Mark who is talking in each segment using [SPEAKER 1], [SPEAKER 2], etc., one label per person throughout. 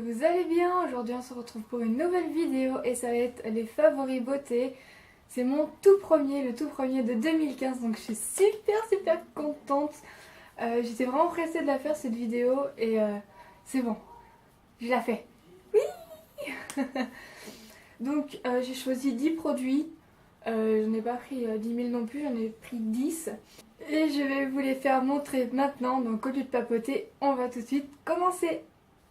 [SPEAKER 1] vous allez bien. Aujourd'hui on se retrouve pour une nouvelle vidéo et ça va être les favoris beauté. C'est mon tout premier, le tout premier de 2015, donc je suis super contente. J'étais vraiment pressée de la faire cette vidéo et c'est bon, je la fais. Oui. Donc j'ai choisi 10 produits, j'en ai pas pris 10 000 non plus, j'en ai pris 10. Et je vais vous les faire montrer maintenant, donc au lieu de papoter, on va tout de suite commencer.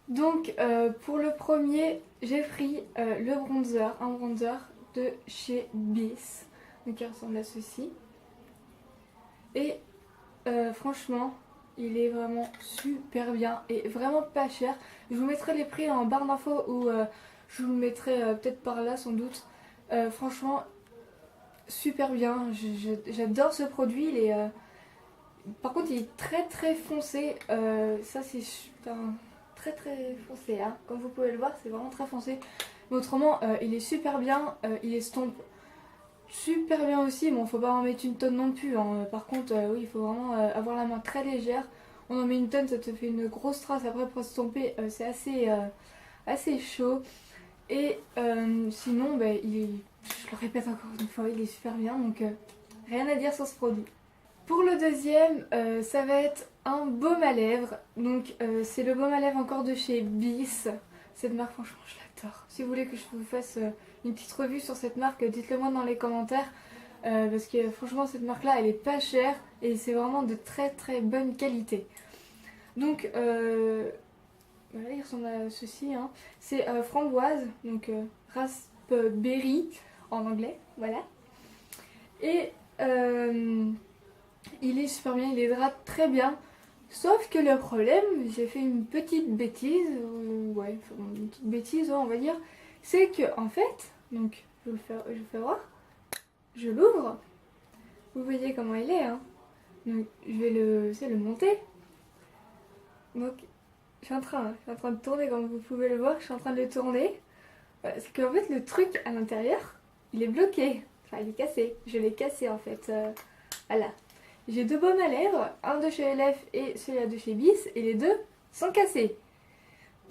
[SPEAKER 1] Donc pour le premier, j'ai pris le bronzer, un bronzer de chez Bis, donc il ressemble à ceci. Et franchement, il est vraiment super bien et vraiment pas cher. Je vous mettrai les prix en barre d'infos ou je vous le mettrai peut-être par là sans doute. Franchement, super bien, j'adore ce produit. Il est, par contre, il est très foncé, ça c'est très foncé, hein. Comme vous pouvez le voir, c'est vraiment très foncé. Mais autrement, il est super bien, il estompe super bien aussi. Bon, faut pas en mettre une tonne non plus, hein. Par contre, oui, il faut vraiment avoir la main très légère. On en met une tonne, ça te fait une grosse trace après pour estomper, c'est assez chaud. Et sinon, bah, je le répète encore une fois, il est super bien, donc rien à dire sur ce produit. Pour le deuxième, ça va être un baume à lèvres. Donc c'est le baume à lèvres encore de chez Bis. Cette marque, franchement, je l'adore. Si vous voulez que je vous fasse une petite revue sur cette marque, dites-le moi dans les commentaires. Parce que franchement, cette marque-là, elle est pas chère et c'est vraiment de très bonne qualité. Donc, voilà, il ressemble à ceci, hein. C'est framboise, donc raspberry en anglais, voilà. Et il est super bien, il hydrate très bien. Sauf que le problème, j'ai fait une petite bêtise, ouais, une petite bêtise, ouais, on va dire. C'est que en fait, donc je vous fais voir, je l'ouvre. Vous voyez comment il est, hein. Donc je vais le monter. Donc je suis en train de tourner, comme vous pouvez le voir, je suis en train de le tourner. Voilà, c'est qu'en fait le truc à l'intérieur, il est bloqué. Enfin, il est cassé. Je l'ai cassé en fait. Voilà. J'ai deux baumes à lèvres, un de chez LF et celui-là de chez Bis, et les deux sont cassés.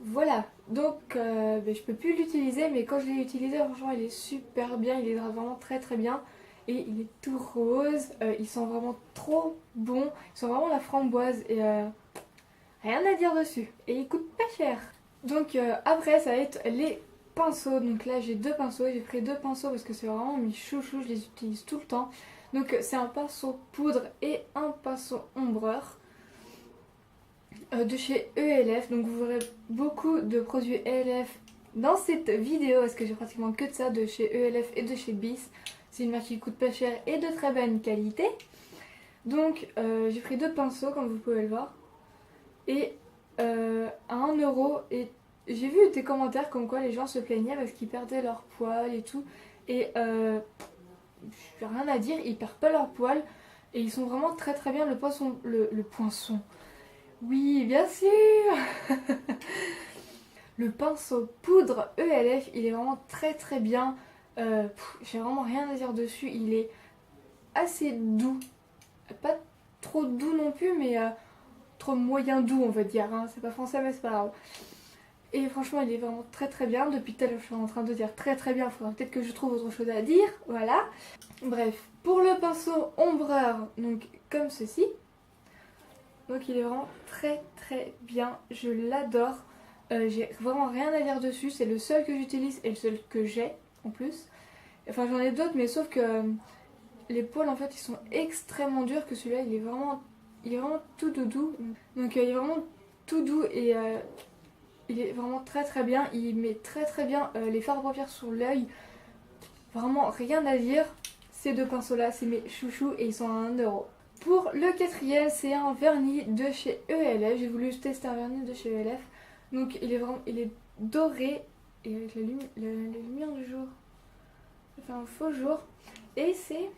[SPEAKER 1] Voilà, donc je peux plus l'utiliser, mais quand je l'ai utilisé, franchement, il est super bien, il hydrate vraiment très bien. Et il est tout rose, il sent vraiment trop bon, il sent vraiment la framboise, et rien à dire dessus. Et il coûte pas cher. Donc après, ça va être les pinceaux. Donc là, j'ai deux pinceaux, j'ai pris deux pinceaux parce que c'est vraiment mes chouchous, je les utilise tout le temps. Donc c'est un pinceau poudre et un pinceau ombreur de chez ELF. Donc vous verrez beaucoup de produits ELF dans cette vidéo parce que j'ai pratiquement que de ça de chez ELF et de chez Bis. C'est une marque qui coûte pas cher et de très bonne qualité. Donc j'ai pris deux pinceaux comme vous pouvez le voir. Et à 1 euro. Et j'ai vu des commentaires comme quoi les gens se plaignaient parce qu'ils perdaient leur poils et tout. Et j'ai rien à dire, ils perdent pas leur poil et ils sont vraiment très bien. Le poinçon, le poinçon, oui bien sûr. Le pinceau poudre ELF, il est vraiment très bien. J'ai vraiment rien à dire dessus, il est assez doux, pas trop doux non plus, mais trop moyen doux on va dire, hein. C'est pas français mais c'est pas grave. Et franchement, il est vraiment très bien. Depuis tout à l'heure, je suis en train de dire très bien. Il faudra peut-être que je trouve autre chose à dire. Voilà. Bref, pour le pinceau ombreur, donc comme ceci. Donc il est vraiment très bien. Je l'adore. J'ai vraiment rien à dire dessus. C'est le seul que j'utilise et le seul que j'ai en plus. Enfin, j'en ai d'autres, mais sauf que les poils en fait, ils sont extrêmement durs. Que celui-là, il est vraiment tout doux. Donc il est vraiment tout doux et il est vraiment très bien, il met très bien les fards à paupières sur l'œil. Vraiment rien à dire. Ces deux pinceaux là, c'est mes chouchous et ils sont à 1 euro. Pour le quatrième, c'est un vernis de chez ELF. J'ai voulu tester un vernis de chez ELF. Donc il est doré et avec la lumière du jour. Ça fait un faux jour. Et c'est...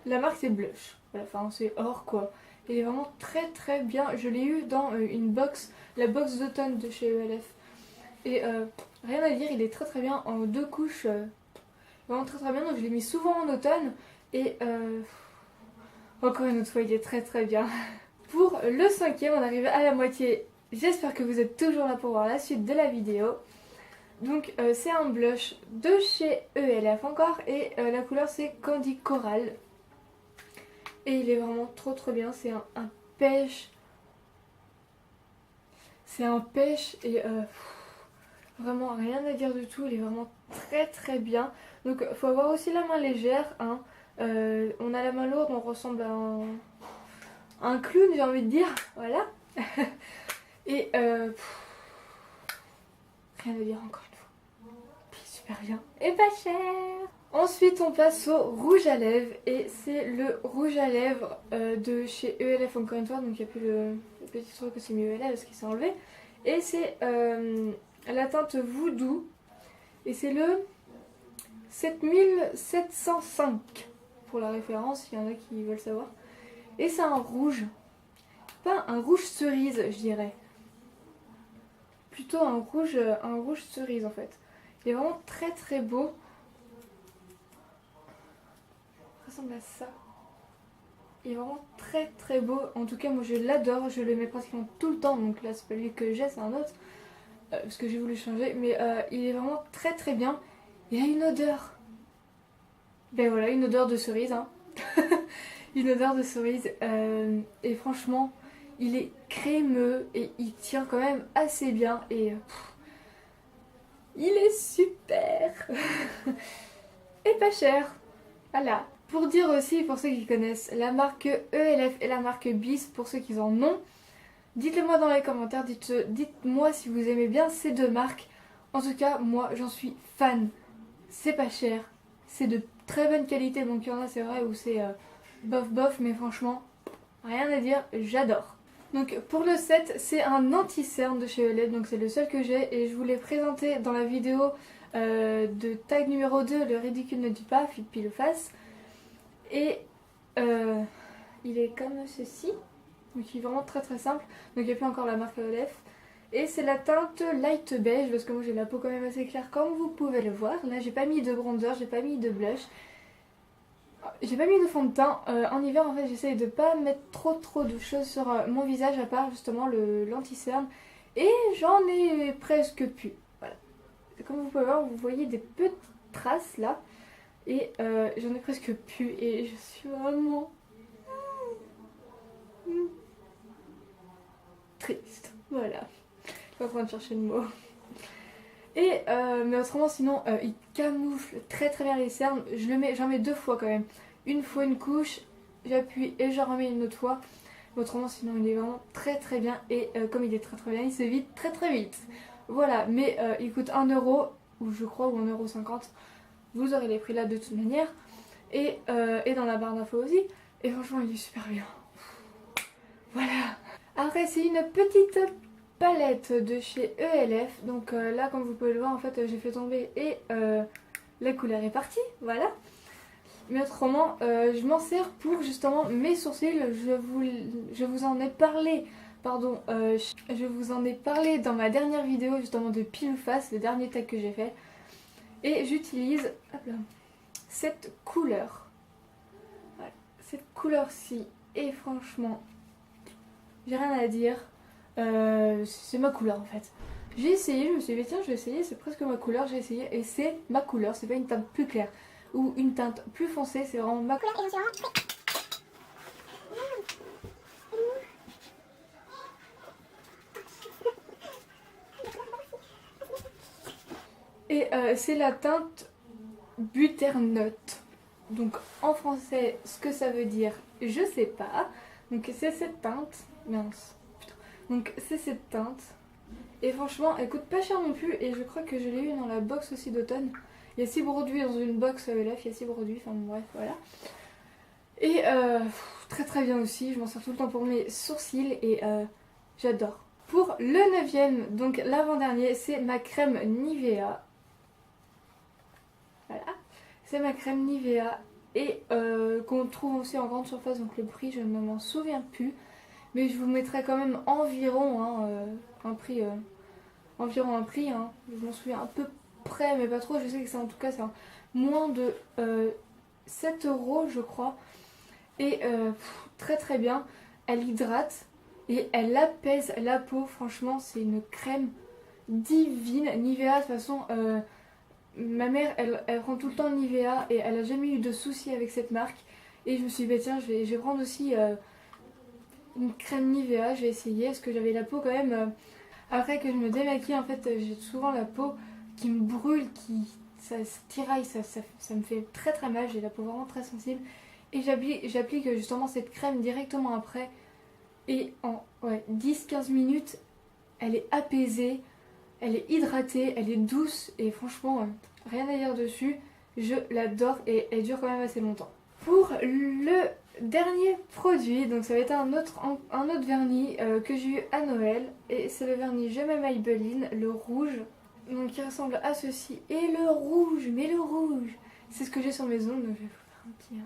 [SPEAKER 1] La marque c'est Blush. Voilà, enfin c'est or quoi. Il est vraiment très bien. Je l'ai eu dans une box, la box d'automne de chez ELF. Et rien à dire, il est très bien en 2 couches. Vraiment très bien. Donc je l'ai mis souvent en automne. Et encore une autre fois, il est très bien. Pour le cinquième, on arrive à la moitié j'espère que vous êtes toujours là pour voir la suite de la vidéo. Donc c'est un blush de chez ELF encore et la couleur c'est Candy Coral. Et il est vraiment trop bien, c'est un pêche. C'est un pêche et vraiment rien à dire du tout, il est vraiment très bien. Donc faut avoir aussi la main légère, hein. On a la main lourde, on ressemble à un clown, j'ai envie de dire, voilà. Et rien à dire encore une fois. Puis super bien et pas cher. Ensuite on passe au rouge à lèvres et c'est le rouge à lèvres de chez ELF encore une fois, donc il n'y a plus le petit truc que c'est mieux ELF parce qu'il s'est enlevé. Et c'est la teinte Voodoo et c'est le 7705 pour la référence, il y en a qui veulent savoir. Et c'est un rouge, pas un rouge cerise je dirais, plutôt un rouge cerise en fait. Il est vraiment très beau. Il ressemble à ça. Il est vraiment très beau. En tout cas moi je l'adore, je le mets pratiquement tout le temps. Donc là c'est pas lui que j'ai, c'est un autre. Parce que j'ai voulu changer. Mais il est vraiment très bien. Il a une odeur. Ben voilà, une odeur de cerise. Hein. Une odeur de cerise. Et franchement, il est crémeux et il tient quand même assez bien. Et il est super. Et pas cher. Voilà. Pour dire aussi, pour ceux qui connaissent la marque ELF et la marque Bis, pour ceux qui en ont, dites-le moi dans les commentaires, dites-moi si vous aimez bien ces deux marques. En tout cas, moi j'en suis fan. C'est pas cher, c'est de très bonne qualité, donc il y en a c'est vrai où c'est bof, mais franchement, rien à dire, j'adore. Donc pour le set, c'est un anti-cerne de chez ELF, donc c'est le seul que j'ai et je vous l'ai présenté dans la vidéo de tag numéro 2, le ridicule ne dit pas, pile ou face. Et il est comme ceci, donc il est vraiment très simple, donc il n'y a plus encore la marque ELF. Et c'est la teinte light beige, parce que moi j'ai la peau quand même assez claire comme vous pouvez le voir. Là j'ai pas mis de bronzer, j'ai pas mis de blush, j'ai pas mis de fond de teint. En hiver en fait j'essaye de pas mettre trop de choses sur mon visage à part justement l'anti-cerne. Et j'en ai presque plus, voilà. Comme vous pouvez voir, vous voyez des petites traces là. Et j'en ai presque plus et je suis vraiment triste, voilà. Je suis en train de chercher le mot. Et mais autrement sinon il camoufle très bien les cernes. J'en mets deux fois quand même. Une fois une couche, j'appuie et j'en remets une autre fois. Mais autrement sinon il est vraiment très bien. Et comme il est très bien, il se vide très vite. Voilà, mais il coûte 1 euro, ou je crois, ou 1,50 €. Vous aurez les prix là de toute manière. Et dans la barre d'infos aussi. Et franchement il est super bien. Voilà. Après c'est une petite palette de chez ELF. Donc là comme vous pouvez le voir en fait j'ai fait tomber et la couleur est partie. Voilà. Mais autrement je m'en sers pour justement mes sourcils. Je vous en ai parlé. Pardon, je vous en ai parlé dans ma dernière vidéo justement de pile ou face, le dernier tag que j'ai fait. Et j'utilise cette couleur. Voilà, cette couleur-ci. Et franchement, j'ai rien à dire. C'est ma couleur en fait. J'ai essayé, je me suis dit tiens je vais essayer, c'est presque ma couleur, j'ai essayé et c'est ma couleur, c'est pas une teinte plus claire ou une teinte plus foncée, c'est vraiment ma couleur. Et c'est la teinte Butternut. Donc en français, ce que ça veut dire, je sais pas. Donc c'est cette teinte. Mince. Putain. Donc c'est cette teinte. Et franchement, elle coûte pas cher non plus. Et je crois que je l'ai eu dans la box aussi d'automne. Il y a 6 produits dans une box LF, il y a 6 produits. Enfin bref, voilà. Et très bien aussi. Je m'en sers tout le temps pour mes sourcils et j'adore. Pour le 9ème, donc l'avant-dernier, c'est ma crème Nivea. Voilà. C'est ma crème Nivea et qu'on trouve aussi en grande surface, donc le prix je ne m'en souviens plus. Mais je vous mettrai quand même environ un prix. Environ un prix, hein. Je m'en souviens à peu près, mais pas trop. Je sais que c'est en tout cas c'est moins de 7 € je crois. Et très bien. Elle hydrate et elle apaise la peau. Franchement, c'est une crème divine. Nivea, de toute façon, ma mère, elle prend tout le temps Nivea et elle a jamais eu de soucis avec cette marque. Et je me suis dit, bah tiens, je vais prendre aussi une crème Nivea, je vais essayer parce que j'avais la peau quand même. Après que je me démaquille, en fait, j'ai souvent la peau qui me brûle, ça tiraille, ça me fait très très mal. J'ai la peau vraiment très sensible. Et j'applique justement cette crème directement après. Et en 10-15 minutes, elle est apaisée, elle est hydratée, elle est douce. Et franchement, rien à dire dessus. Je l'adore et elle dure quand même assez longtemps. Pour le dernier produit, donc ça va être un autre vernis que j'ai eu à Noël. Et c'est le vernis Je m'aime Maybelline, le rouge. Donc il ressemble à ceci. Et le rouge, mais le rouge, c'est ce que j'ai sur mes ongles. Donc je vais vous faire un petit...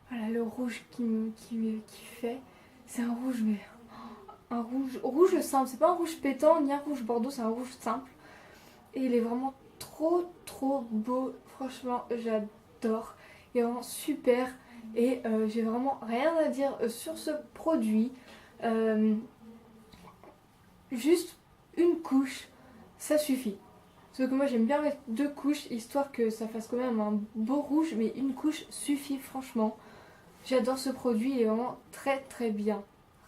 [SPEAKER 1] Voilà le rouge qui fait. C'est un rouge, mais un rouge simple. C'est pas un rouge pétant ni un rouge bordeaux, c'est un rouge simple. Et il est vraiment trop beau. Franchement, j'adore. Il est vraiment super. Et j'ai vraiment rien à dire sur ce produit. Juste une couche, ça suffit. Sauf que moi j'aime bien mettre 2 couches, histoire que ça fasse quand même un beau rouge. Mais une couche suffit franchement. J'adore ce produit, il est vraiment très bien.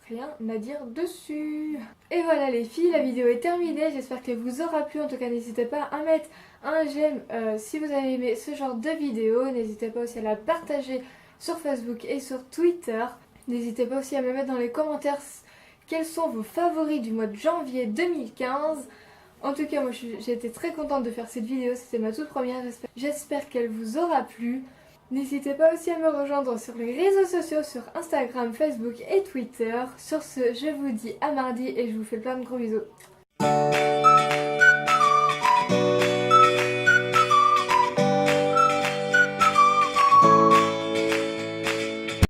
[SPEAKER 1] Rien à dire dessus. Et voilà les filles, la vidéo est terminée. J'espère qu'elle vous aura plu. En tout cas, n'hésitez pas à mettre un j'aime si vous avez aimé ce genre de vidéo. N'hésitez pas aussi à la partager sur Facebook et sur Twitter. N'hésitez pas aussi à me mettre dans les commentaires quels sont vos favoris du mois de janvier 2015. En tout cas, moi j'ai été très contente de faire cette vidéo. C'était ma toute première. J'espère qu'elle vous aura plu. N'hésitez pas aussi à me rejoindre sur les réseaux sociaux, sur Instagram, Facebook et Twitter. Sur ce, je vous dis à mardi et je vous fais plein de gros bisous.